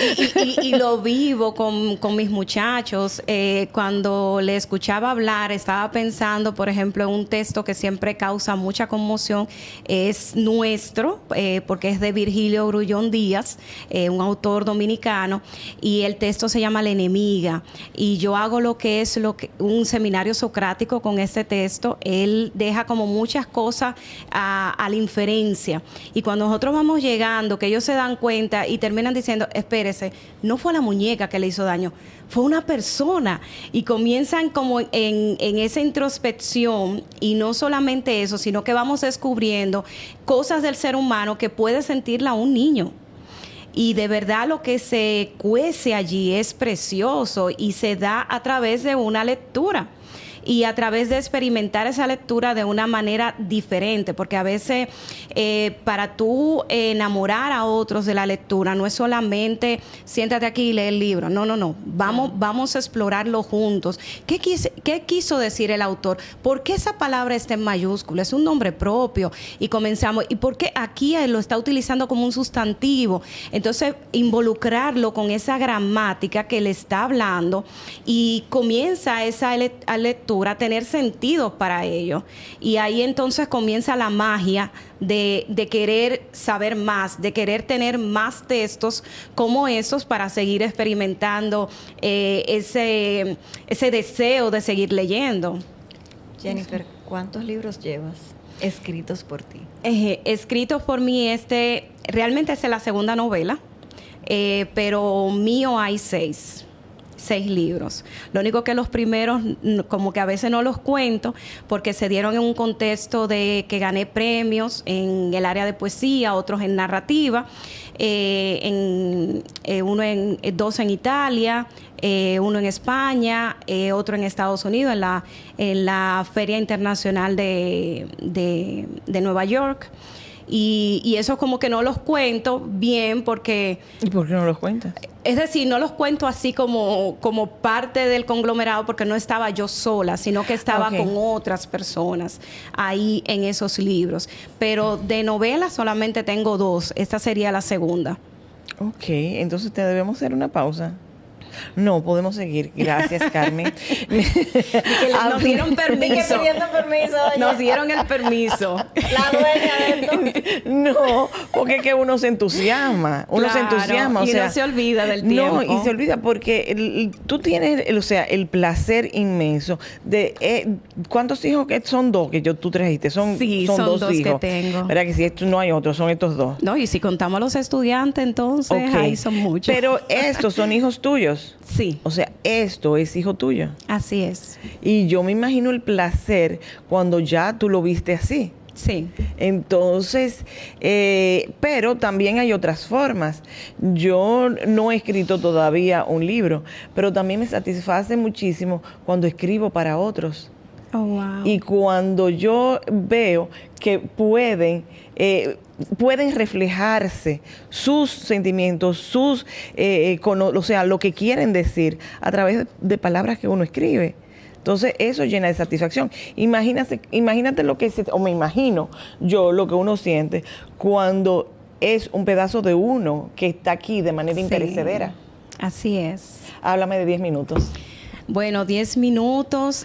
Y lo vivo con mis muchachos. Cuando le escuchaba hablar, estaba pensando, por ejemplo, en un texto que siempre causa mucha conmoción. Es nuestro, porque es de Virgilio Grullón Díaz, un autor dominicano, y el texto se llama La enemiga. Y yo hago un seminario socrático con este texto. Él deja como muchas cosas a la inferencia. Y cuando nosotros vamos llegando, que ellos se dan cuenta y terminan diciendo, espérese, no fue la muñeca que le hizo daño, fue una persona. Y comienzan como en esa introspección, y no solamente eso, sino que vamos descubriendo cosas del ser humano que puede sentirla un niño. Y de verdad lo que se cuece allí es precioso y se da a través de una lectura. Y a través de experimentar esa lectura de una manera diferente, porque a veces para tú enamorar a otros de la lectura no es solamente siéntate aquí y lee el libro, no, vamos a explorarlo juntos. ¿Qué quiso decir el autor? ¿Por qué esa palabra está en mayúscula? Es un nombre propio, y comenzamos, ¿y por qué aquí él lo está utilizando como un sustantivo? Entonces involucrarlo con esa gramática que le está hablando, y comienza esa lectura a tener sentido para ellos. Y ahí entonces comienza la magia de querer saber más, de querer tener más textos como esos para seguir experimentando ese deseo de seguir leyendo. Jennifer, ¿cuántos libros llevas escritos por ti? Escritos por mí, realmente es la segunda novela, pero mío hay 6 libros. Lo único que los primeros, como que a veces no los cuento, porque se dieron en un contexto de que gané premios en el área de poesía, otros en narrativa, dos en Italia, uno en España, otro en Estados Unidos, en la Feria Internacional de Nueva York. Y eso como que no los cuento bien porque... ¿Y por qué no los cuentas? Es decir, no los cuento así como parte del conglomerado, porque no estaba yo sola, sino que estaba Ok. con otras personas ahí en esos libros. Pero de novelas solamente tengo 2. Esta sería la segunda. Ok, entonces te debemos hacer una pausa. No, podemos seguir. Gracias, Carmen. Nos dieron permiso. Pidiendo permiso, oye. Nos dieron el permiso. La dueña de esto. No, porque es que uno se entusiasma. Uno se Claro, entusiasma. O y sea, no se olvida del tiempo. No, y se olvida porque tú tienes, o sea, el placer inmenso de... ¿Cuántos hijos que son? Dos que tú trajiste. Son dos que hijos. tengo. ¿Verdad que si esto no hay otros, son estos dos? No, y si contamos a los estudiantes, entonces Ok. ahí son muchos. Pero estos son hijos tuyos. Sí, O sea, esto es hijo tuyo. así es. Y yo me imagino el placer cuando ya tú lo viste así. Sí. Entonces, pero también hay otras formas. Yo no he escrito todavía un libro, pero también me satisface muchísimo cuando escribo para otros. Oh, wow. Y cuando yo veo que pueden reflejarse sus sentimientos, o sea, lo que quieren decir a través de palabras que uno escribe. Entonces, eso llena de satisfacción. Imagínate lo que o me imagino yo lo que uno siente cuando es un pedazo de uno que está aquí de manera imperecedera. Así es. Háblame de 10 minutos. Bueno, 10 minutos,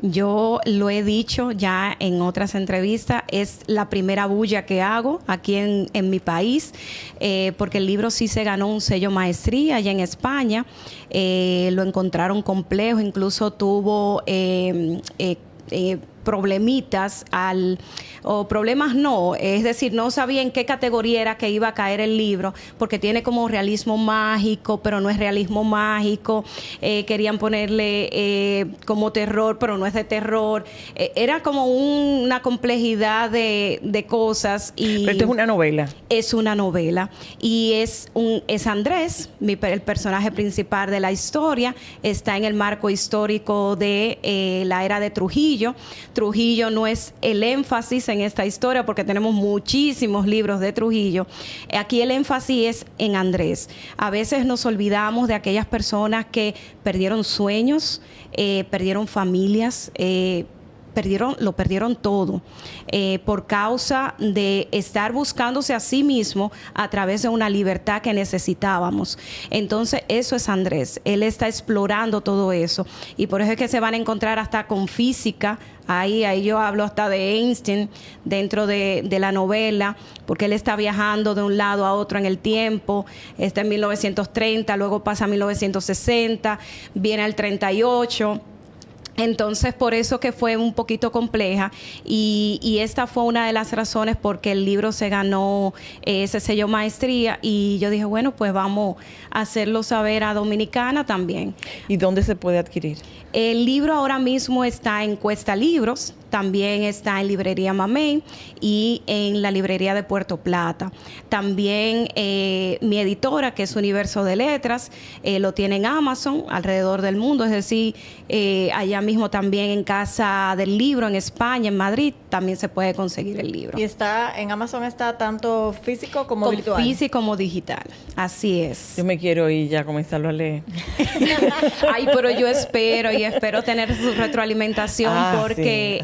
yo lo he dicho ya en otras entrevistas, es la primera bulla que hago aquí en mi país, porque el libro sí se ganó un sello maestría allá en España, lo encontraron complejo, incluso tuvo problemitas o problemas no, es decir, no sabía en qué categoría era que iba a caer el libro, porque tiene como realismo mágico, pero no es realismo mágico, querían ponerle como terror, pero no es de terror, era como una complejidad de cosas. Pero esto es una novela. Es una novela y es Andrés, el personaje principal de la historia, está en el marco histórico de la era de Trujillo. Trujillo no es el énfasis en esta historia porque tenemos muchísimos libros de Trujillo. Aquí el énfasis es en Andrés. A veces nos olvidamos de aquellas personas que perdieron sueños, perdieron familias, lo perdieron todo por causa de estar buscándose a sí mismo a través de una libertad que necesitábamos. Entonces eso es Andrés, él está explorando todo eso y por eso es que se van a encontrar hasta con física. Ahí yo hablo hasta de Einstein dentro de la novela, porque él está viajando de un lado a otro en el tiempo. Está en 1930, luego pasa a 1960, viene al 38. Entonces, por eso que fue un poquito compleja y esta fue una de las razones porque el libro se ganó ese sello maestría y yo dije, bueno, pues vamos a hacerlo saber a Dominicana también. ¿Y dónde se puede adquirir? El libro ahora mismo está en Cuesta Libros, también está en Librería Mamey y en la Librería de Puerto Plata. También mi editora, que es Universo de Letras, lo tiene en Amazon alrededor del mundo, es decir, allá mismo también en Casa del Libro en España, en Madrid, también se puede conseguir el libro. Y en Amazon está tanto físico como virtual. Físico como digital, así es. Yo me quiero ir ya a comenzarlo a leer. Ay, pero yo espero tener su retroalimentación porque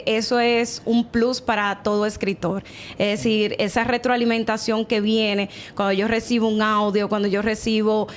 eso es un plus para todo escritor. Es decir, esa retroalimentación que viene cuando yo recibo un audio, cuando yo recibo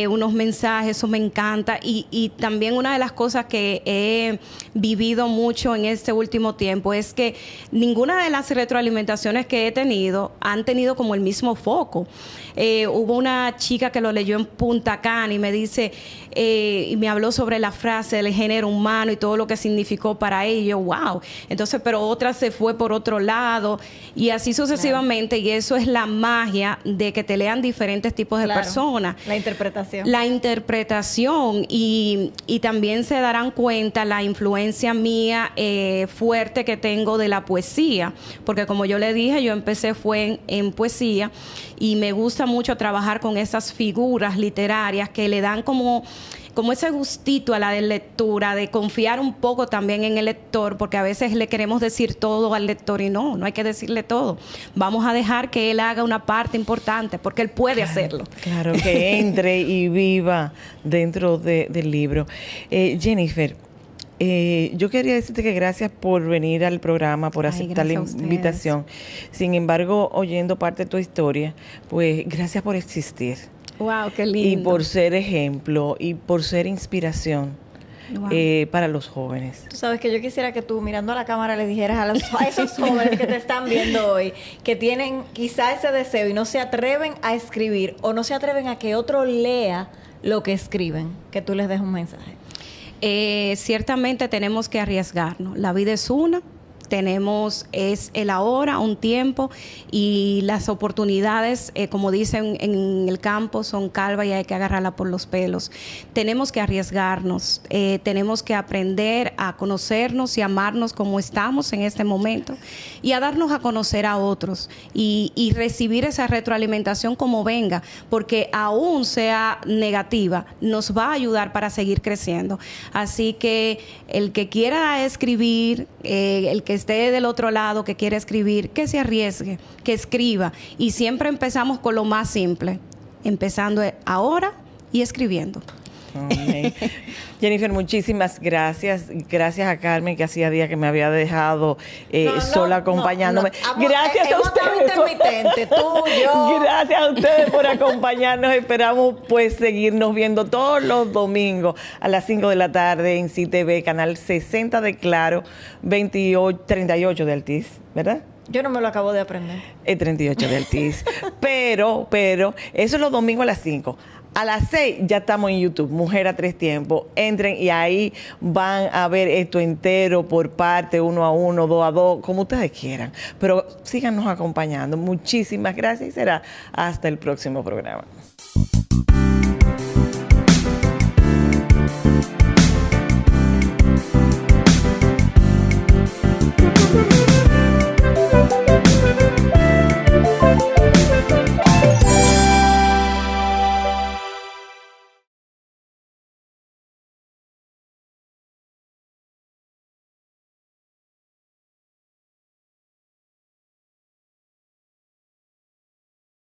unos mensajes, eso me encanta. Y también una de las cosas que he vivido mucho en este último tiempo es que ninguna de las retroalimentaciones que he tenido han tenido como el mismo foco. Hubo una chica que lo leyó en Punta Cana y me dice, y me habló sobre la frase del género humano y todo lo que significó para ello. Wow. Entonces, pero otra se fue por otro lado y así sucesivamente. Claro. Y eso es la magia de que te lean diferentes tipos de personas. La interpretación. La interpretación y también se darán cuenta la influencia mía fuerte que tengo de la poesía, porque como yo le dije, yo empecé fue en poesía y me gusta mucho trabajar con esas figuras literarias que le dan como ese gustito a la de lectura, de confiar un poco también en el lector, porque a veces le queremos decir todo al lector y no hay que decirle todo. Vamos a dejar que él haga una parte importante, porque él puede hacerlo. Claro, que entre y viva dentro del libro. Jennifer, yo quería decirte que gracias por venir al programa, por aceptar la invitación. Sin embargo, oyendo parte de tu historia, pues gracias por existir. Wow, qué y lindo. por ser ejemplo y por ser inspiración Wow. para los jóvenes. Tú sabes que yo quisiera que tú, mirando a la cámara, le dijeras a esos jóvenes que te están viendo hoy, que tienen quizá ese deseo y no se atreven a escribir o no se atreven a que otro lea lo que escriben, que tú les des un mensaje. Ciertamente tenemos que arriesgarnos. La vida es una. Es el ahora, un tiempo, y las oportunidades, como dicen en el campo, son calvas y hay que agarrarla por los pelos. Tenemos que arriesgarnos, tenemos que aprender a conocernos y amarnos como estamos en este momento y a darnos a conocer a otros y recibir esa retroalimentación como venga, porque aún sea negativa, nos va a ayudar para seguir creciendo. Así que el que quiera escribir, el que esté del otro lado, que quiere escribir, que se arriesgue, que escriba. Y siempre empezamos con lo más simple, empezando ahora y escribiendo. Amén. Jennifer, muchísimas gracias. Gracias a Carmen, que hacía días que me había dejado sola acompañándome. Gracias a ustedes. Intermitente, tú, yo. Gracias a ustedes por acompañarnos. Esperamos pues seguirnos viendo todos los domingos a las 5 de la tarde en CTV, canal 60 de Claro, 38 de Altiz, ¿verdad? Yo no me lo acabo de aprender. 38 de Altiz. pero, eso es los domingos a las 5. A las 6 ya estamos en YouTube, Mujer a Tres Tiempos. Entren y ahí van a ver esto entero por parte, 1 a 1, 2 a 2, como ustedes quieran. Pero síganos acompañando. Muchísimas gracias y será hasta el próximo programa.